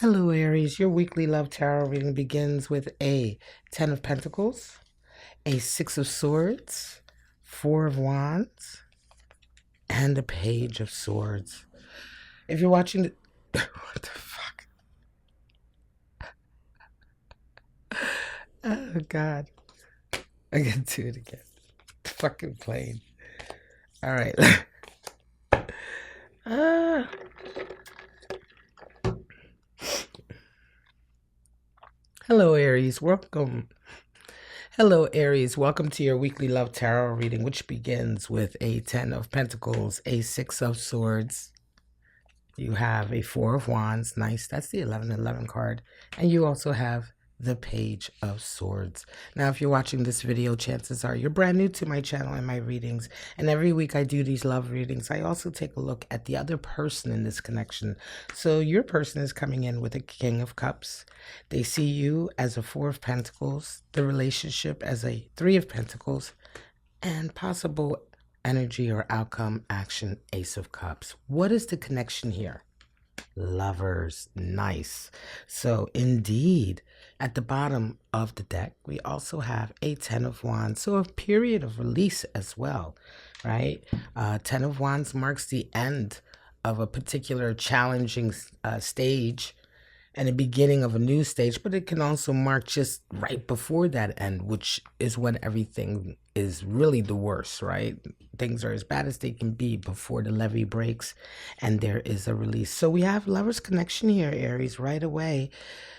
Hello, Aries. Your weekly love tarot reading begins with a 10 of Pentacles, a 6 of Swords, 4 of Wands, and a Page of Swords. If you're watching the... What the fuck? Oh, God. I gotta do it again. Fucking plane. All right. Ah. Hello, Aries. Welcome. Hello, Aries. Welcome to your weekly love tarot reading, which begins with a 10 of Pentacles, a 6 of Swords. You have a 4 of Wands. Nice. That's the 1111 card. And you also have the Page of Swords. Now, if you're watching this video, chances are you're brand new to my channel and my readings. And every week I do these love readings. I also take a look at the other person in this connection. So your person is coming in with a King of Cups. They see you as a 4 of Pentacles, the relationship as a 3 of Pentacles, and possible energy or outcome, action, Ace of Cups. What is the connection here? Lovers. Nice. So indeed, at the bottom of the deck, we also have a 10 of Wands. So a period of release as well, right? 10 of Wands marks the end of a particular challenging stage and the beginning of a new stage, but it can also mark just right before that end, which is when everything is really the worst, right? Things are as bad as they can be before the levee breaks and there is a release. So we have Lover's connection here, Aries, right away.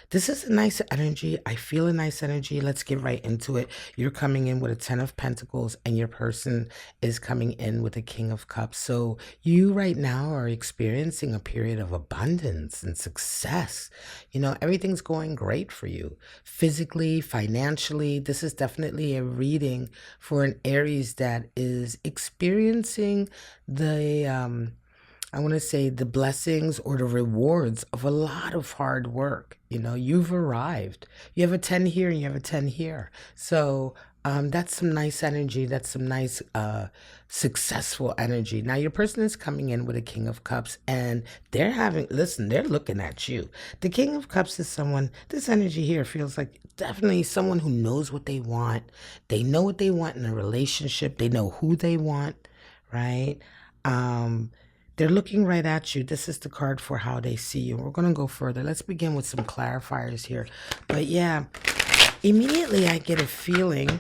This is a nice energy. I feel a nice energy. Let's get right into it. You're coming in with a 10 of Pentacles and your person is coming in with a King of Cups. So you right now are experiencing a period of abundance and success. You know, everything's going great for you. Physically, financially, this is definitely a reading for an Aries that is experiencing the I want to say the blessings or the rewards of a lot of hard work. You know, you've arrived. You have a 10 here and you have a 10 here. So that's some nice energy. That's some nice successful energy. Now, your person is coming in with a King of Cups and they're they're looking at you. The King of Cups is someone, this energy here feels like definitely someone who knows what they want. They know what they want in a relationship. They know who they want, right? They're looking right at you. This is the card for how they see you. We're going to go further. Let's begin with some clarifiers here. But yeah, immediately I get a feeling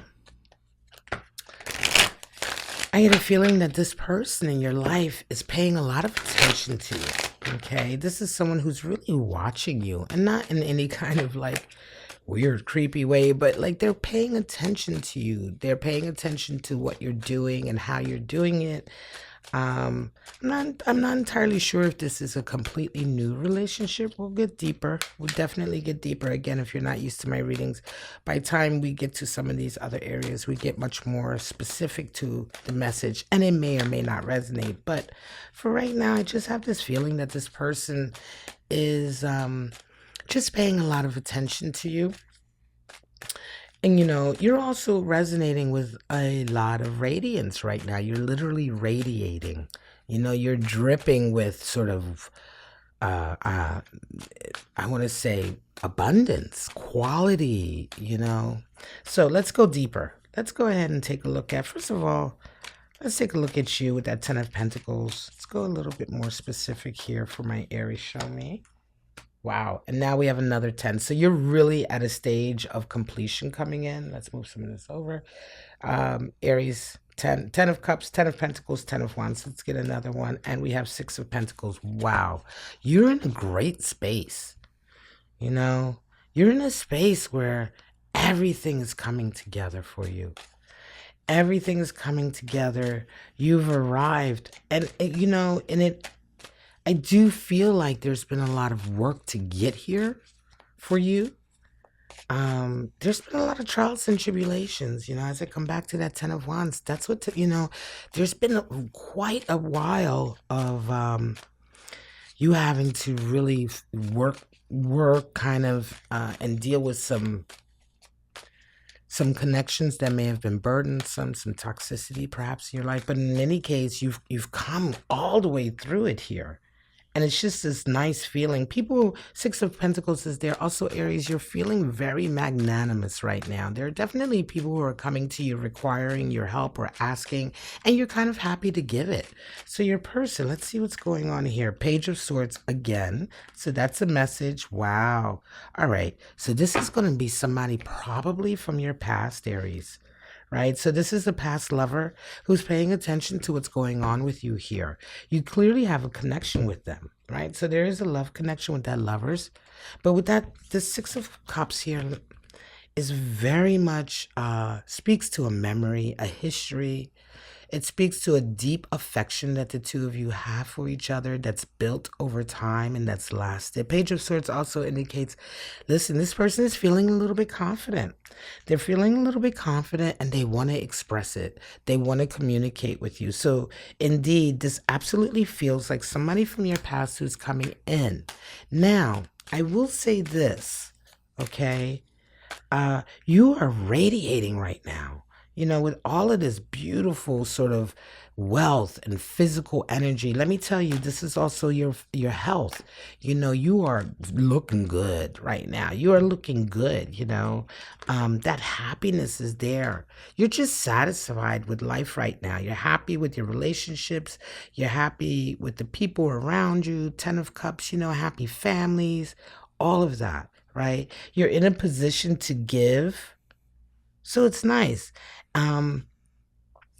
that this person in your life is paying a lot of attention to you. Okay, this is someone who's really watching you, and not in any kind of like weird, creepy way, but like they're paying attention to you. They're paying attention to what you're doing and how you're doing it. I'm not entirely sure if this is a completely new relationship. We'll get deeper. We'll definitely get deeper. Again, if you're not used to my readings, by the time we get to some of these other areas, we get much more specific to the message, and it may or may not resonate. But for right now, I just have this feeling that this person is just paying a lot of attention to you. And, you know, you're also resonating with a lot of radiance right now. You're literally radiating. You know, you're dripping with sort of, I want to say, abundance, quality, you know. So let's go deeper. Let's go ahead and take a look at, first of all, let's take a look at you with that 10 of Pentacles. Let's go a little bit more specific here for my Aries. Show me. Wow. And now we have another 10. So you're really at a stage of completion coming in. Let's move some of this over. Aries, 10 of Cups, 10 of Pentacles, 10 of Wands. Let's get another one. And we have 6 of Pentacles. Wow. You're in a great space. You know, you're in a space where everything is coming together for you. Everything is coming together. You've arrived. And, you know, I do feel like there's been a lot of work to get here for you. There's been a lot of trials and tribulations, you know, as I come back to that 10 of Wands. That's what, you know, there's been quite a while of you having to really work kind of and deal with some connections that may have been burdensome, some toxicity perhaps in your life. But in any case, you've come all the way through it here. And it's just this nice feeling. People, Six of Pentacles is there. Also, Aries, you're feeling very magnanimous right now. There are definitely people who are coming to you requiring your help or asking, and you're kind of happy to give it. So your person, let's see what's going on here. Page of Swords again. So that's a message. Wow. All right. So this is going to be somebody probably from your past, Aries. Right? So this is a past lover who's paying attention to what's going on with you here. You clearly have a connection with them, right? So there is a love connection with that lovers. But with that, the Six of Cups here is very much speaks to a memory, a history. It speaks to a deep affection that the two of you have for each other that's built over time and that's lasted. Page of Swords also indicates, listen, this person is feeling a little bit confident. They're feeling a little bit confident and they want to express it. They want to communicate with you. So indeed, this absolutely feels like somebody from your past who's coming in. Now, I will say this, okay? You are radiating right now, with all of this beautiful sort of wealth and physical energy. Let me tell you, this is also your health. You are looking good right now. You are looking good. That happiness is there. You're just satisfied with life right now. You're happy with your relationships. You're happy with the people around you. Ten of Cups, happy families, all of that. Right? You're in a position to give. So it's nice. Um,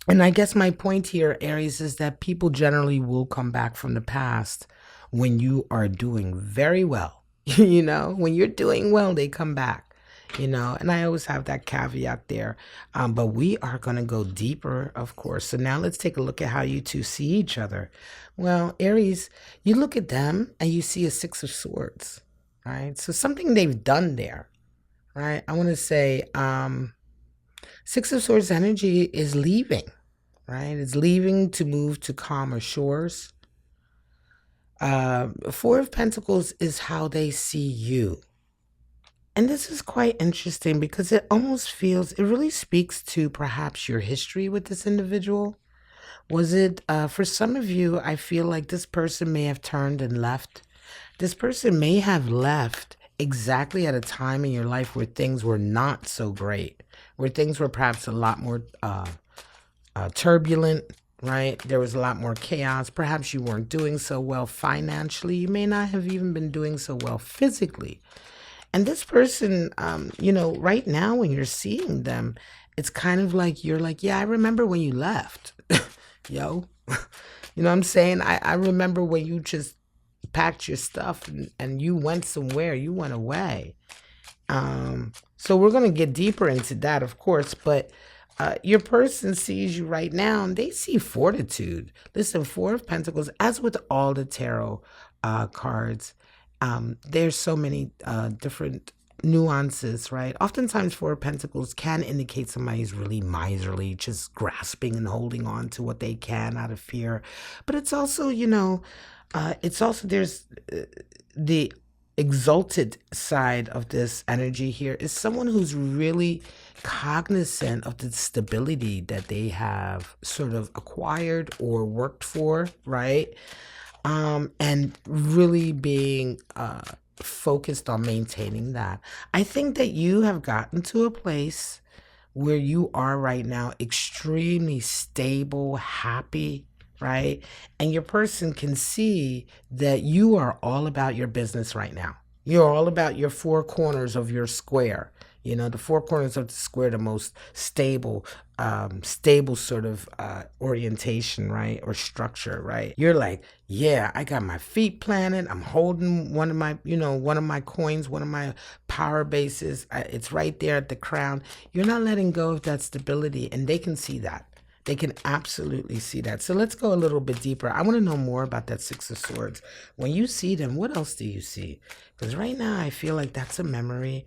and I guess my point here, Aries, is that people generally will come back from the past when you are doing very well. When you're doing well, they come back, and I always have that caveat there. But we are going to go deeper, of course. So now let's take a look at how you two see each other. Well, Aries, you look at them and you see a Six of Swords, right? So something they've done there, right? I want to say Six of Swords energy is leaving, right? It's leaving to move to calmer shores. Four of Pentacles is how they see you. And this is quite interesting because it really speaks to perhaps your history with this individual. Was it, for some of you, I feel like this person may have turned and left. This person may have left exactly at a time in your life where things were not so great, where things were perhaps a lot more turbulent, right? There was a lot more chaos. Perhaps you weren't doing so well financially. You may not have even been doing so well physically. And this person, right now when you're seeing them, it's kind of like you're like, yeah, I remember when you left. Yo, you know what I'm saying? I remember when you just packed your stuff and you went somewhere, you went away. So we're going to get deeper into that, of course, but your person sees you right now and they see fortitude. Listen, Four of Pentacles, as with all the tarot cards, there's so many different nuances, right? Oftentimes Four of Pentacles can indicate somebody's really miserly, just grasping and holding on to what they can out of fear. But it's also, there's the exalted side of this energy here is someone who's really cognizant of the stability that they have sort of acquired or worked for, right? And really being focused on maintaining that. I think that you have gotten to a place where you are right now extremely stable, happy, right? And your person can see that you are all about your business right now. You're all about your four corners of your square. The four corners of the square, the most stable sort of orientation, right? Or structure, right? You're like, yeah, I got my feet planted. I'm holding one of my coins, one of my power bases. It's right there at the crown. You're not letting go of that stability, and they can see that. They can absolutely see that. So let's go a little bit deeper. I want to know more about that Six of Swords. When you see them, what else do you see? Because right now I feel like that's a memory,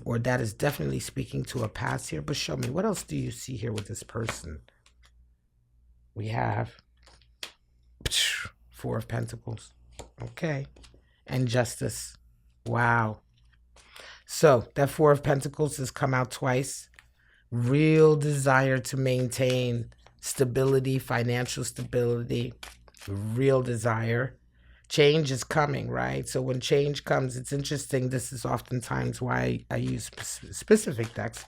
or that is definitely speaking to a past here. But show me, what else do you see here with this person? We have Four of Pentacles. Okay. And Justice. Wow. So that Four of Pentacles has come out twice. Real desire to maintain stability, financial stability, real desire. Change is coming, right? So when change comes, it's interesting. This is oftentimes why I use specific decks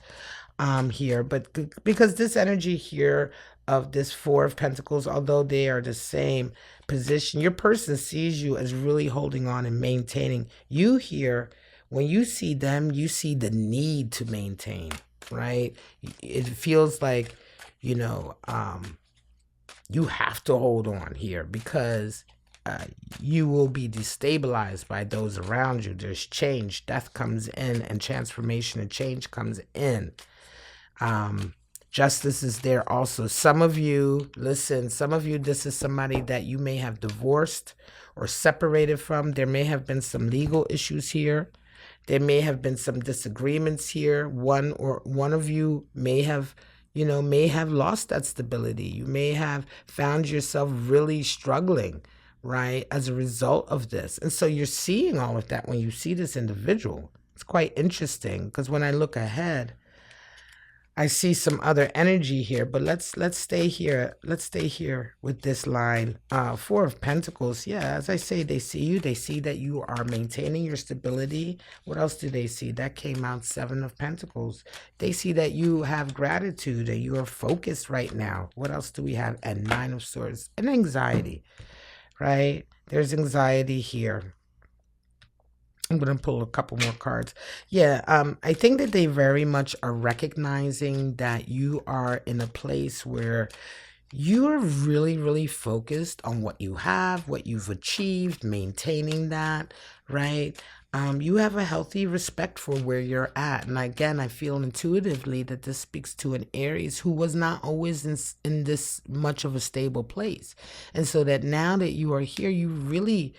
here, but because this energy here of this Four of Pentacles, although they are the same position, your person sees you as really holding on and maintaining. You here, when you see them, you see the need to maintain, right? It feels like, you know, you have to hold on here because you will be destabilized by those around you. There's change, death comes in, and transformation and change comes in. Justice is there also. Some of you, listen, some of you, this is somebody that you may have divorced or separated from. There may have been some legal issues here. There may have been some disagreements here. One of you may have, may have lost that stability. You may have found yourself really struggling, right, as a result of this. And so you're seeing all of that when you see this individual. It's quite interesting because when I look ahead, I see some other energy here, but let's stay here. Let's stay here with this line. Four of Pentacles. Yeah, as I say, they see you. They see that you are maintaining your stability. What else do they see? That came out Seven of Pentacles. They see that you have gratitude and you are focused right now. What else do we have? And Nine of Swords and anxiety, right? There's anxiety here. I'm going to pull a couple more cards. Yeah, I think that they very much are recognizing that you are in a place where you're really, really focused on what you have, what you've achieved, maintaining that, right? You have a healthy respect for where you're at. And again, I feel intuitively that this speaks to an Aries who was not always in this much of a stable place. And so that now that you are here, you really,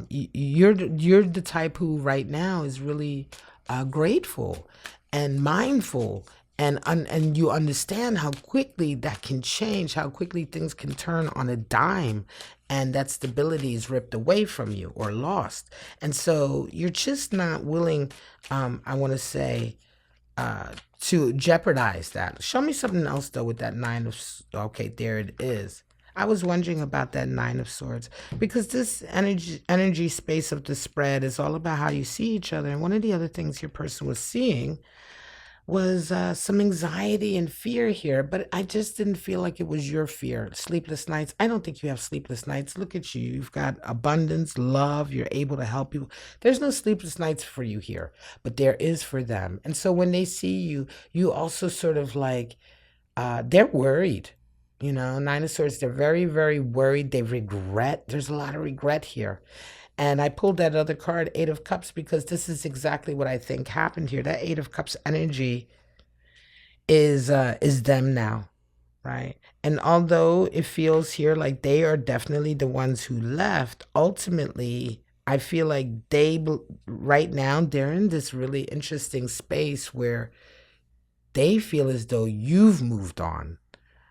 you're the type who right now is really grateful and mindful, and you understand how quickly that can change, how quickly things can turn on a dime, and that stability is ripped away from you or lost. And so you're just not willing, I want to say, to jeopardize that. Show me something else though with that Nine of, okay, there it is. I was wondering about that Nine of Swords because this energy space of the spread is all about how you see each other. And one of the other things your person was seeing was some anxiety and fear here, but I just didn't feel like it was your fear. Sleepless nights. I don't think you have sleepless nights. Look at you. You've got abundance, love. You're able to help people. There's no sleepless nights for you here, but there is for them. And so when they see you, you also sort of like, they're worried. Nine of Swords, they're very, very worried. They regret. There's a lot of regret here. And I pulled that other card, Eight of Cups, because this is exactly what I think happened here. That Eight of Cups energy is them now, right? And although it feels here like they are definitely the ones who left, ultimately, I feel like right now, they're in this really interesting space where they feel as though you've moved on.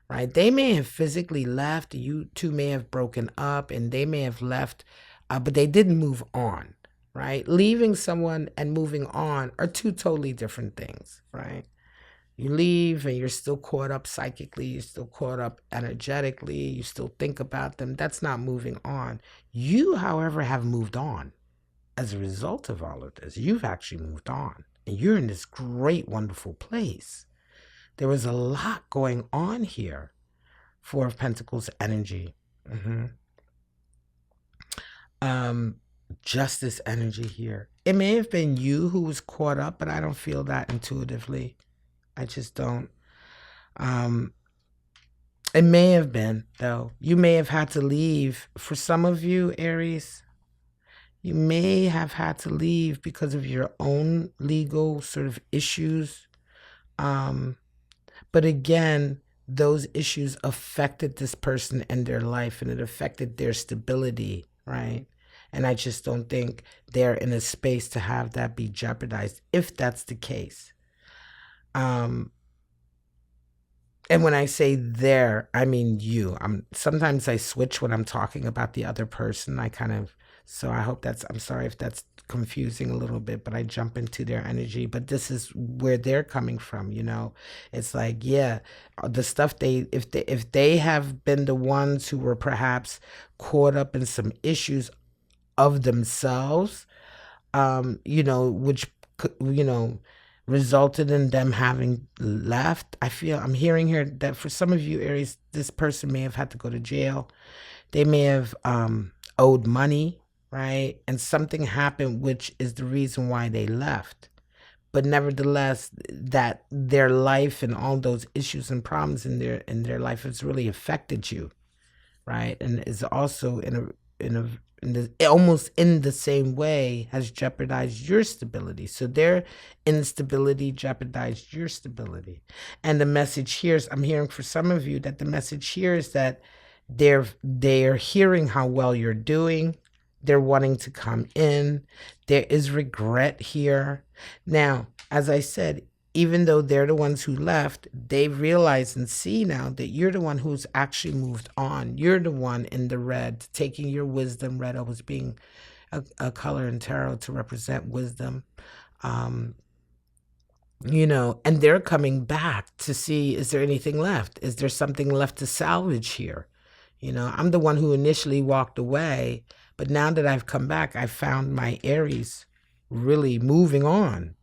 Right? They may have physically left, you two may have broken up, and they may have left, but they didn't move on, right? Leaving someone and moving on are two totally different things, right? You leave and you're still caught up psychically, you're still caught up energetically, you still think about them. That's not moving on. You, however, have moved on as a result of all of this. You've actually moved on, and you're in this great, wonderful place. There was a lot going on here. Four of Pentacles energy. Justice energy here. It may have been you who was caught up, but I don't feel that intuitively. I just don't. It may have been, though. You may have had to leave. For some of you, Aries, you may have had to leave because of your own legal sort of issues. But again, those issues affected this person and their life, and it affected their stability, right? And I just don't think they're in a space to have that be jeopardized, if that's the case. And when I say there, I mean you. Sometimes I switch when I'm talking about the other person. So I hope I'm sorry if that's confusing a little bit, but I jump into their energy. But this is where they're coming from, It's like, yeah, the stuff if they have been the ones who were perhaps caught up in some issues, of themselves, which, resulted in them having left. I'm hearing here that for some of you, Aries, this person may have had to go to jail. They may have owed money, right? And something happened, which is the reason why they left. But nevertheless, that their life and all those issues and problems in their life has really affected you, right? And is also almost in the same way has jeopardized your stability. So their instability jeopardized your stability. And the message here is, I'm hearing for some of you that the message here is that they're hearing how well you're doing. They're wanting to come in. There is regret here. Now, as I said, even though they're the ones who left, they realize and see now that you're the one who's actually moved on. You're the one in the red, taking your wisdom. Red always being a color in tarot to represent wisdom. And they're coming back to see, is there anything left? Is there something left to salvage here? I'm the one who initially walked away, but now that I've come back, I found my Aries really moving on.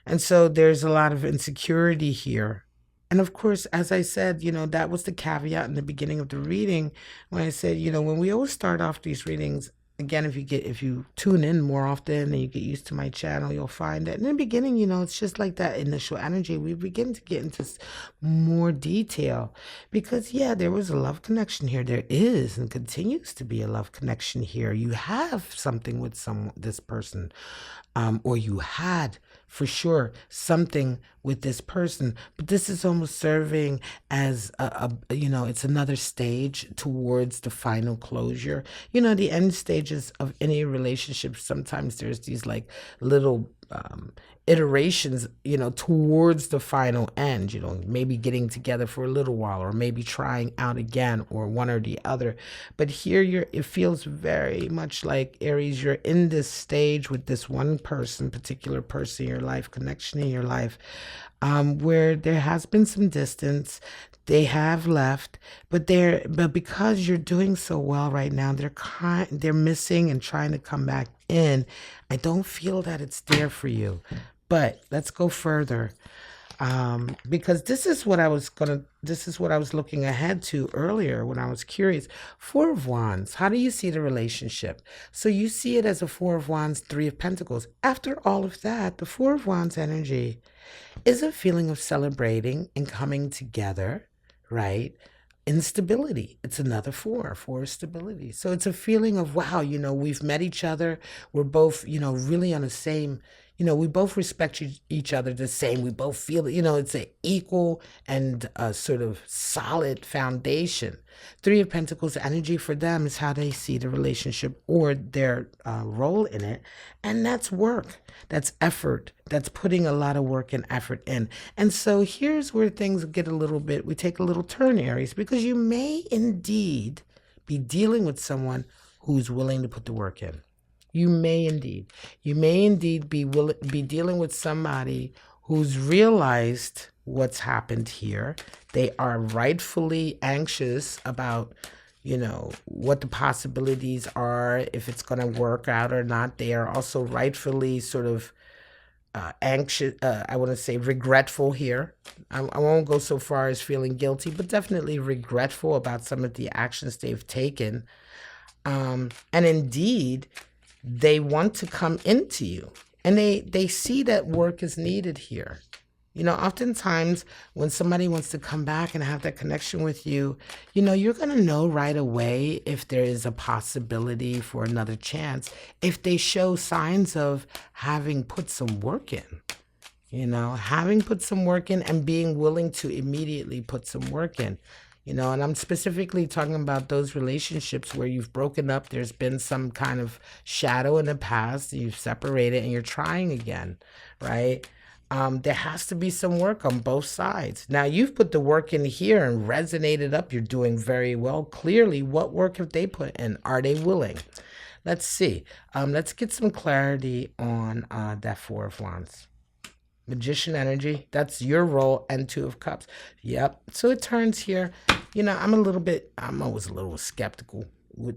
And so there's a lot of insecurity here. And of course, as I said, that was the caveat in the beginning of the reading when I said, when we always start off these readings, again, if you tune in more often and you get used to my channel, you'll find that in the beginning, it's just like that initial energy. We begin to get into more detail because, yeah, there was a love connection here. There is and continues to be a love connection here. You have something with this person, or you had for sure something with this person, but this is almost serving as it's another stage towards the final closure. The end stages of any relationship, sometimes there's these like little iterations, towards the final end, maybe getting together for a little while or maybe trying out again or one or the other. But here it feels very much like, Aries, you're in this stage with this one person, particular person in your life, connection in your life, where there has been some distance. They have left, but because you're doing so well right now, they're missing and trying to come back in. I don't feel that it's there for you. But let's go further, because this is what I was looking ahead to earlier when I was curious. Four of Wands. How do you see the relationship? So you see it as a Four of Wands, Three of Pentacles. After all of that, the Four of Wands energy is a feeling of celebrating and coming together, right? Instability. It's another four stability. So it's a feeling of, wow, we've met each other. We're both, really on the same, we both respect each other the same. We both feel, it's an equal and sort of solid foundation. Three of Pentacles energy for them is how they see the relationship or their role in it. And that's work. That's effort. That's putting a lot of work and effort in. And so here's where things get we take a little turn, Aries, because you may indeed be dealing with someone who's willing to put the work in. You may indeed be dealing with somebody who's realized what's happened here. They are rightfully anxious about, what the possibilities are, if it's going to work out or not. They are also rightfully sort of anxious, I want to say regretful here. I won't go so far as feeling guilty, but definitely regretful about some of the actions they've taken. And indeed, they want to come into you, and they see that work is needed here. Oftentimes when somebody wants to come back and have that connection with you, you're going to know right away if there is a possibility for another chance, if they show signs of having put some work in, having put some work in and being willing to immediately put some work in. And I'm specifically talking about those relationships where you've broken up, there's been some kind of shadow in the past, you've separated and you're trying again, right? There has to be some work on both sides. Now, you've put the work in here and resonated up. You're doing very well. Clearly, what work have they put in? Are they willing? Let's see. Let's get some clarity on that Four of Wands. Magician energy, that's your role, and Two of Cups. Yep. So it turns here, I'm always a little skeptical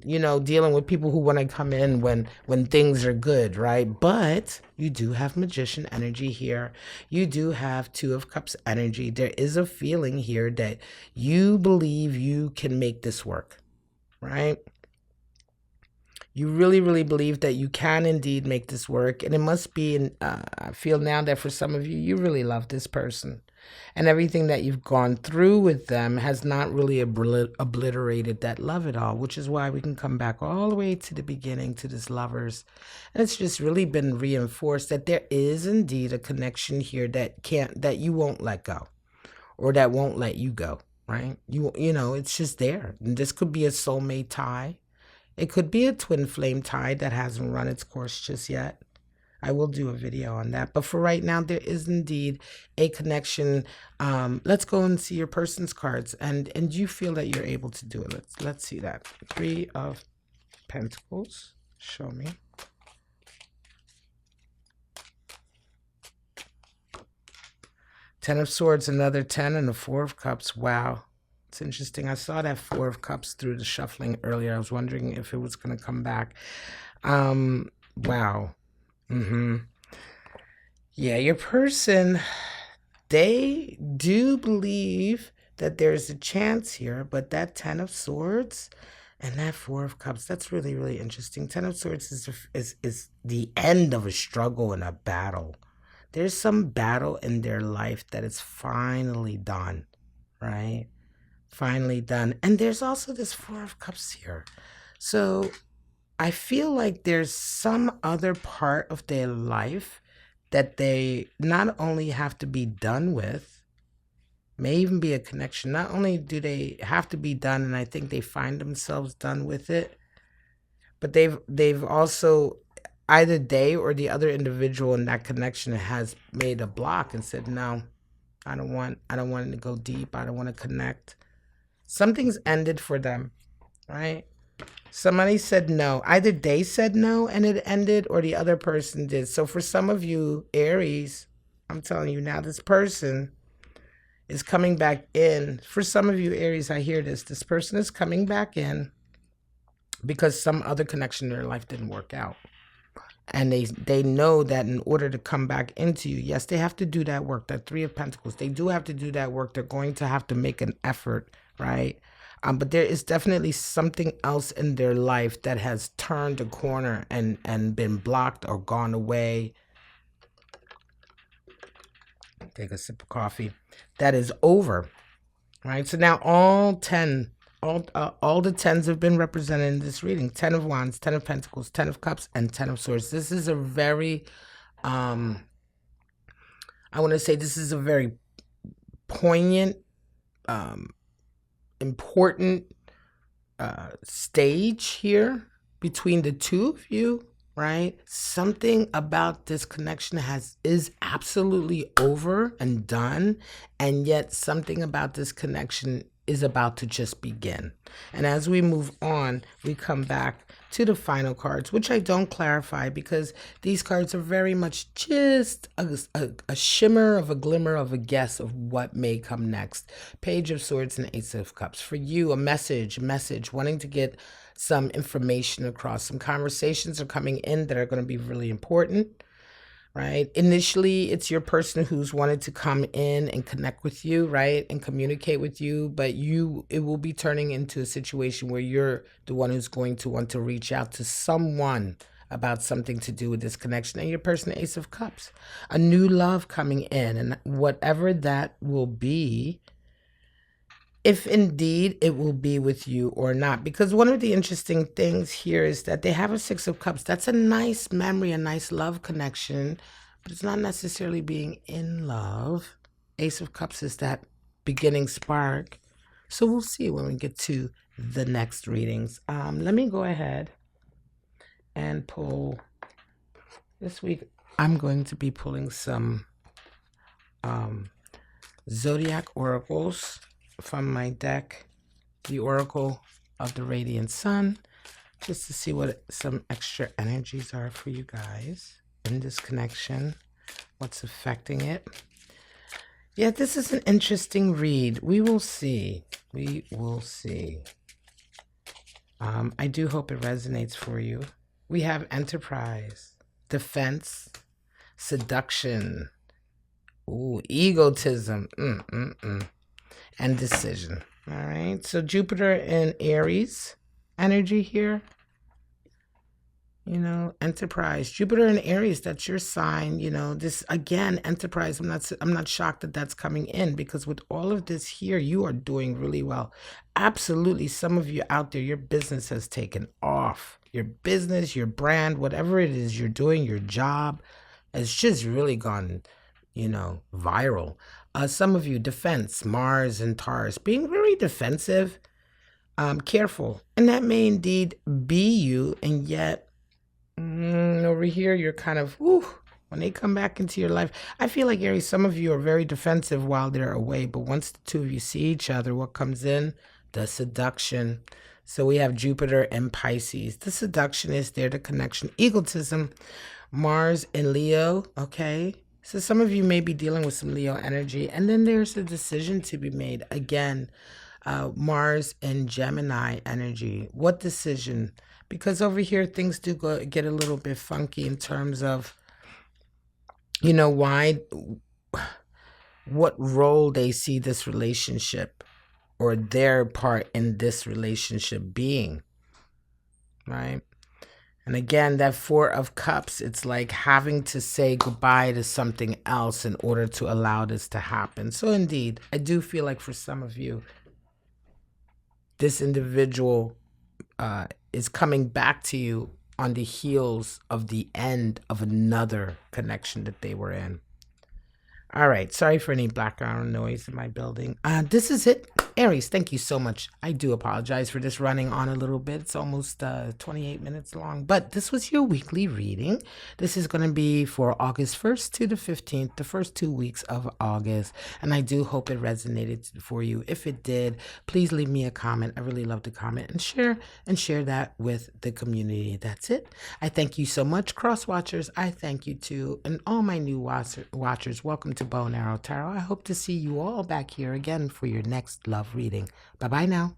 you know, dealing with people who want to come in when things are good, right? But you do have Magician energy here. You do have Two of Cups energy. There is a feeling here that you believe you can make this work, right? You really, really believe that you can indeed make this work. And it must be, I feel now that for some of you, you really love this person. And everything that you've gone through with them has not really obliterated that love at all, which is why we can come back all the way to the beginning to this lovers. And it's just really been reinforced that there is indeed a connection here that you won't let go, or that won't let you go, right? You know, it's just there. And this could be a soulmate tie. It could be a twin flame tie that hasn't run its course just yet. I will do a video on that. But for right now, there is indeed a connection. Let's go and see your person's cards. And you feel that you're able to do it. Let's see that. Three of Pentacles. Show me. Ten of Swords, another 10, and a Four of Cups. Wow. It's interesting. I saw that Four of Cups through the shuffling earlier. I was wondering if it was going to come back. Wow. Yeah, your person, they do believe that there's a chance here, but that Ten of Swords and that Four of Cups, that's really, really interesting. Ten of Swords is the end of a struggle and a battle. There's some battle in their life that is finally done, right? Finally done. And there's also this Four of Cups here. So I feel like there's some other part of their life that they not only have to be done with, may even be a connection. Not only do they have to be done, and I think they find themselves done with it, but they've also, either they or the other individual in that connection has made a block and said, no, I don't want it to go deep. I don't want to connect. Something's ended for them, right? Somebody said no. Either they said no and it ended, or the other person did. So for some of you, Aries, I'm telling you now, this person is coming back in. For some of you, Aries, I hear this. This person is coming back in because some other connection in their life didn't work out. And they know that in order to come back into you, yes, they have to do that work. That Three of Pentacles, they do have to do that work. They're going to have to make an effort, right? But there is definitely something else in their life that has turned a corner and been blocked or gone away. Take a sip of coffee. That is over, right? So now all the tens have been represented in this reading. 10 of Wands, 10 of Pentacles, 10 of Cups, and 10 of Swords. This is a very, I want to say this is a very poignant, important stage here between the two of you, right? Something about this connection is absolutely over and done, and yet something about this connection is about to just begin. And as we move on, we come back to the final cards, which I don't clarify because these cards are very much just a shimmer of a glimmer of a guess of what may come next. Page of Swords and Ace of Cups. For you, a message, wanting to get some information across. Some conversations are coming in that are going to be really important, right? Initially, it's your person who's wanted to come in and connect with you, right? And communicate with you, but it will be turning into a situation where you're the one who's going to want to reach out to someone about something to do with this connection. And your person, Ace of Cups, a new love coming in, and whatever that will be, if indeed it will be with you or not. Because one of the interesting things here is that they have a Six of Cups. That's a nice memory, a nice love connection, but it's not necessarily being in love. Ace of Cups is that beginning spark. So we'll see when we get to the next readings. Let me go ahead and pull. This week, I'm going to be pulling some Zodiac Oracles from my deck, the Oracle of the Radiant Sun, just to see what some extra energies are for you guys in this connection, what's affecting it. Yeah, this is an interesting read. We will see. We will see. I do hope it resonates for you. We have enterprise, defense, seduction, egotism, and decision. All right. So Jupiter in Aries energy here. Enterprise, Jupiter in Aries, that's your sign. This again, enterprise. I'm not shocked that that's coming in, because with all of this here, you are doing really well. Absolutely. Some of you out there, your business has taken off. Your business, your brand, whatever it is you're doing, your job, has just really gone, viral. Some of you, defense, Mars and Taurus, being very defensive, careful. And that may indeed be you, and yet over here, you're kind of, when they come back into your life. I feel like, Aries, some of you are very defensive while they're away, but once the two of you see each other, what comes in? The seduction. So we have Jupiter and Pisces. The seduction is there, the connection, egotism, Mars and Leo, okay? So some of you may be dealing with some Leo energy, and then there's a decision to be made. Again, Mars and Gemini energy. What decision? Because over here, things do get a little bit funky in terms of, why, what role they see this relationship or their part in this relationship being, right? And again, that Four of Cups, it's like having to say goodbye to something else in order to allow this to happen. So indeed, I do feel like for some of you, this individual is coming back to you on the heels of the end of another connection that they were in. All right. Sorry for any background noise in my building. This is it. Aries, thank you so much. I do apologize for this running on a little bit. It's almost 28 minutes long, but this was your weekly reading. This is going to be for August 1st to the 15th, the first 2 weeks of August. And I do hope it resonated for you. If it did, please leave me a comment. I really love to comment and share that with the community. That's it. I thank you so much, cross watchers. I thank you too. And all my new watchers, welcome to Bow and Arrow Tarot. I hope to see you all back here again for your next love reading. Bye-bye now.